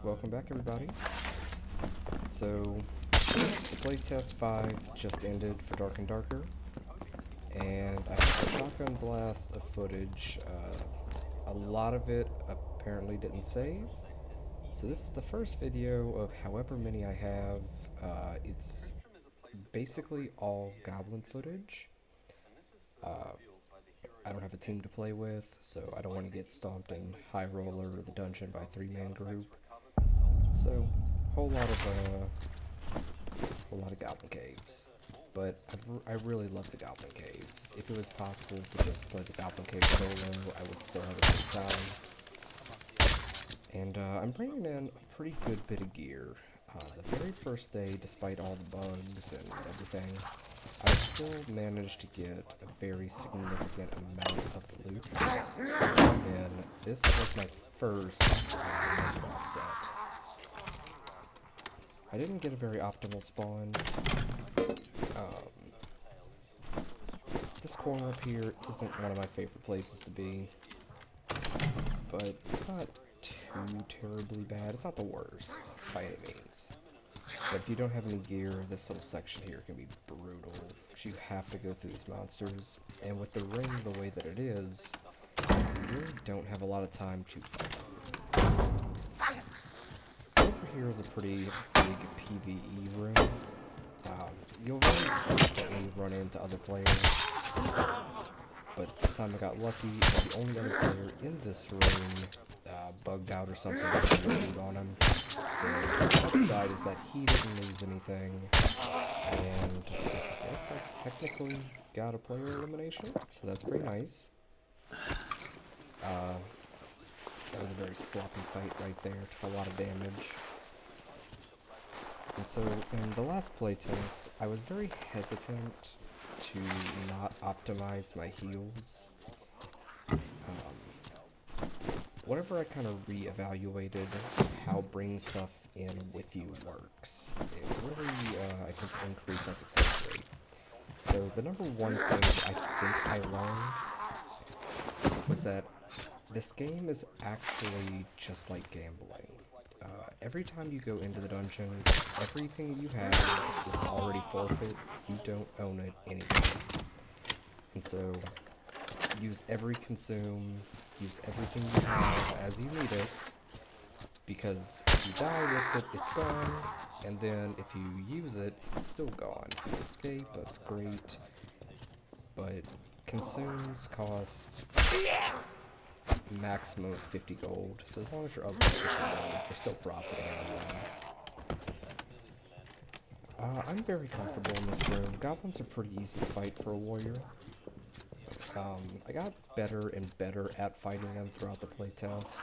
Welcome back, everybody. So, playtest 5 just ended for Dark and Darker, and I have a shotgun blast of footage. A lot of it apparently didn't save, so this is the first video of however many I have. It's basically all goblin footage. I don't have a team to play with, so I don't want to get stomped in High Roller or the dungeon by a 3-man group. So, whole lot of goblin caves. But I really love the goblin caves. If it was possible to just play the goblin cave solo, I would still have a good time. And I'm bringing in a pretty good bit of gear. The very first day, despite all the bugs and everything, I still managed to get a very significant amount of loot. And this was my first set. I didn't get a very optimal spawn. This corner up here isn't one of my favorite places to be, but it's not too terribly bad. It's not the worst, by any means. But if you don't have any gear, this little section here can be brutal, because you have to go through these monsters, and with the ring the way that it is, you really don't have a lot of time to fight. So over here is a pretty big PvE room. You'll very frequently run into other players, but this time I got lucky, and the only other player in this room bugged out or something on him. So the upside is that he didn't lose anything, and I guess I technically got a player elimination, so that's pretty nice. That was a very sloppy fight right there, took a lot of damage. And so, in the last playtest, I was very hesitant to not optimize my heals. Whenever I kind of re-evaluated how bringing stuff in with you works, it really, I think, increased my success rate. So, the number one thing I think I learned was that this game is actually just like gambling. Every time you go into the dungeon, everything you have is already forfeit. You don't own it anymore. And so, use every consume, use everything you have as you need it, because if you die with it, it's gone, and then if you use it, it's still gone. If you escape, that's great, but consumes cost maximum of 50 gold, so as long as you're up to 50 gold, you're still profiting on that. I'm very comfortable in this room. Goblins are pretty easy to fight for a warrior. I got better and better at fighting them throughout the playtest,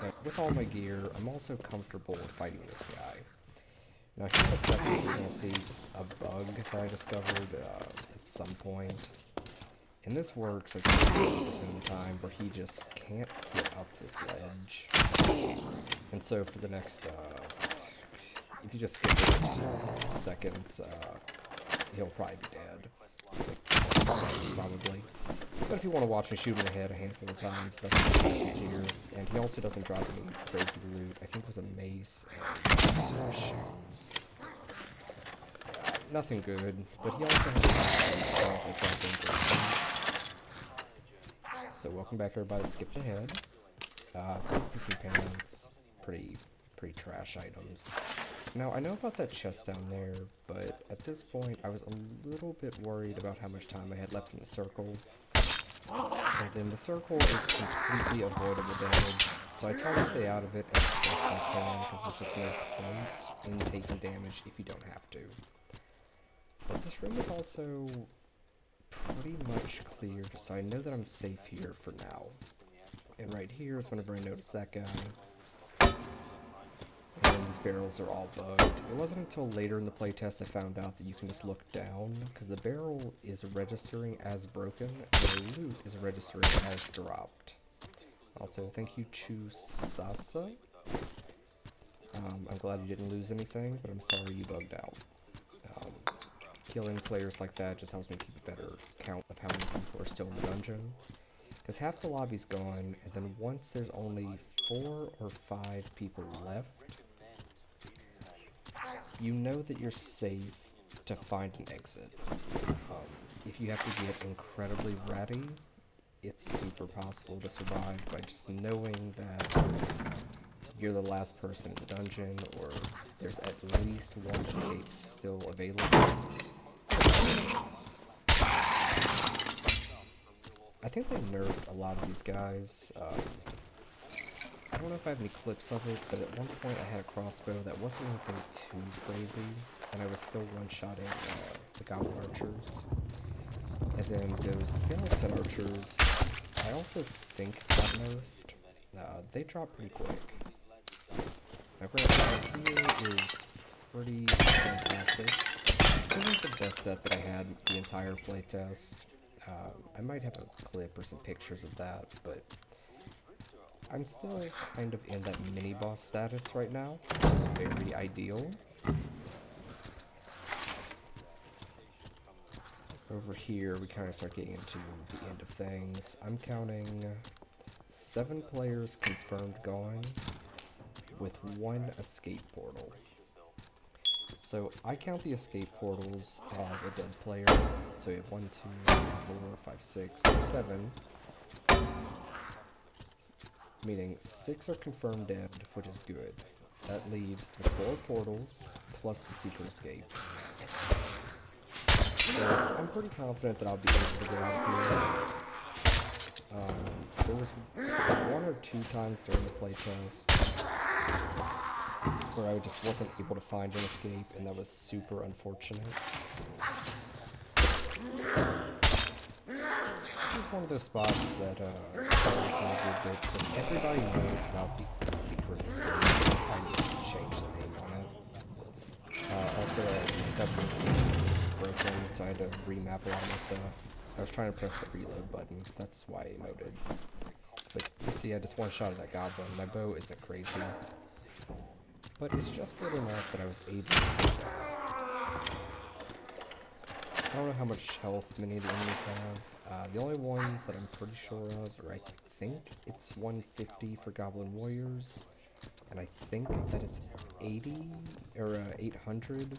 but with all my gear, I'm also comfortable with fighting this guy. Now here in a second, you're going to see just a bug that I discovered at some point. And this works like 50% of the time, where he just can't get up this ledge. And so for the next, if you just skip it seconds, he'll probably be dead. Like, probably. But if you want to watch me shoot him in the head a handful of times, that's easier. And he also doesn't drop any crazy loot. I think it was a mace and shoes. Nothing good, but he also has So welcome back, everybody. Skipped ahead. Constancy pants, pretty trash items. Now I know about that chest down there, but at this point I was a little bit worried about how much time I had left in the circle. And then the circle is completely avoidable damage, so I try to stay out of it as best I can, because there's just no point in taking damage if you don't have to. But this room is also pretty much cleared, so I know that I'm safe here for now. And right here is whenever I notice that guy. And these barrels are all bugged. It wasn't until later in the playtest I found out that you can just look down, because the barrel is registering as broken, and the loot is registering as dropped. Also, thank you to Sasa. I'm glad you didn't lose anything, but I'm sorry you bugged out. Killing players like that just helps me keep a better count of how many people are still in the dungeon. Because half the lobby's gone, and then once there's only 4 or 5 people left, you know that you're safe to find an exit. If you have to get incredibly ratty, it's super possible to survive by just knowing that you're the last person in the dungeon, or there's at least one escape still available. I think they nerfed a lot of these guys. I don't know if I have any clips of it, but at one point I had a crossbow that wasn't anything too crazy, and I was still one-shotting the goblin archers. And then those skeleton archers, I also think got nerfed. They drop pretty quick. Now granted, here is pretty fantastic. It wasn't the best set that I had the entire playtest. I might have a clip or some pictures of that, but I'm still kind of in that mini-boss status right now, which is very ideal. Over here, we kind of start getting into the end of things. I'm counting 7 players confirmed gone, with 1 escape portal. So I count the escape portals as a dead player. So we have 1, 2, 3, 4, 5, 6, 7. Meaning 6 are confirmed dead, which is good. That leaves the 4 portals plus the secret escape. So I'm pretty confident that I'll be able to get out of here. There was 1 or 2 times during the playtest where I just wasn't able to find an escape, and that was super unfortunate. This is one of those spots that bothers me a good bit, because everybody knows about the secret escape. I need to change the name on it. Also, that was broken, so I had to remap a lot of my stuff. I was trying to press the reload button, that's why I emoted. But you see, I just one-shotted that goblin. My bow isn't crazy, but it's just good enough that I was able to do that. I don't know how much health many of the enemies have. The only ones that I'm pretty sure of, or I think it's 150 for Goblin Warriors, and I think that it's 80 or 800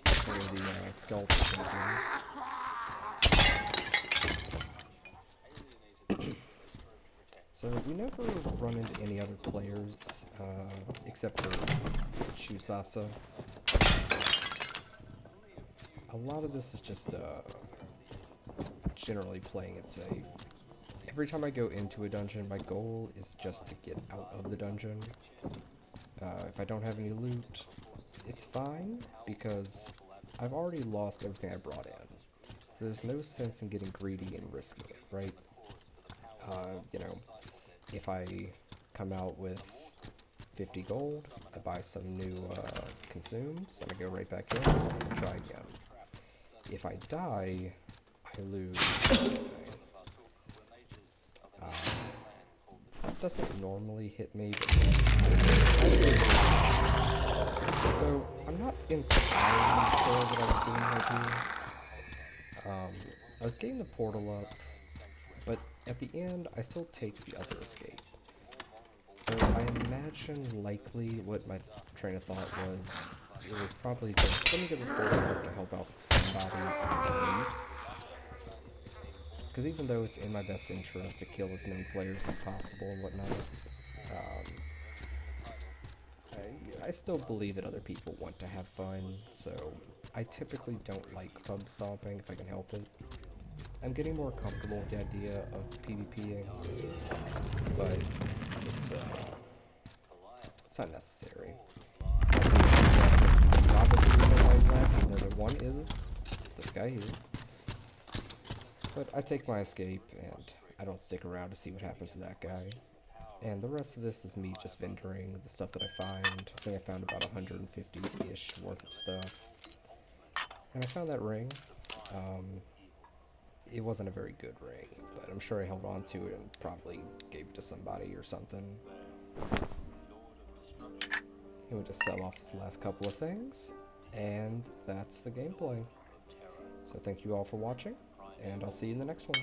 for the Skeleton Champions. So we never run into any other players, except for Chusasa. A lot of this is just generally playing it safe. Every time I go into a dungeon, my goal is just to get out of the dungeon. If I don't have any loot, it's fine, because I've already lost everything I brought in. So there's no sense in getting greedy and risking it, right? You know, if I come out with 50 gold, I buy some new consumes, and I go right back in and try again. If I die, I lose everything. That doesn't normally hit me, but so I'm not entirely sure what I was doing right here. I was getting the portal up, but at the end, I still take the other escape. So I imagine likely what my train of thought was, it was probably just, let me get this portal up to help out somebody at least. Because even though it's in my best interest to kill as many players as possible and whatnot, I still believe that other people want to have fun, so I typically don't like pub stomping if I can help it. I'm getting more comfortable with the idea of PvPing, but it's not necessary. Another one is this guy here. But I take my escape, and I don't stick around to see what happens to that guy. And the rest of this is me just vendoring the stuff that I find. I think I found about 150-ish worth of stuff. And I found that ring. It wasn't a very good ring, but I'm sure I held on to it and probably gave it to somebody or something. And we just sell off this last couple of things, and that's the gameplay. So thank you all for watching, and I'll see you in the next one.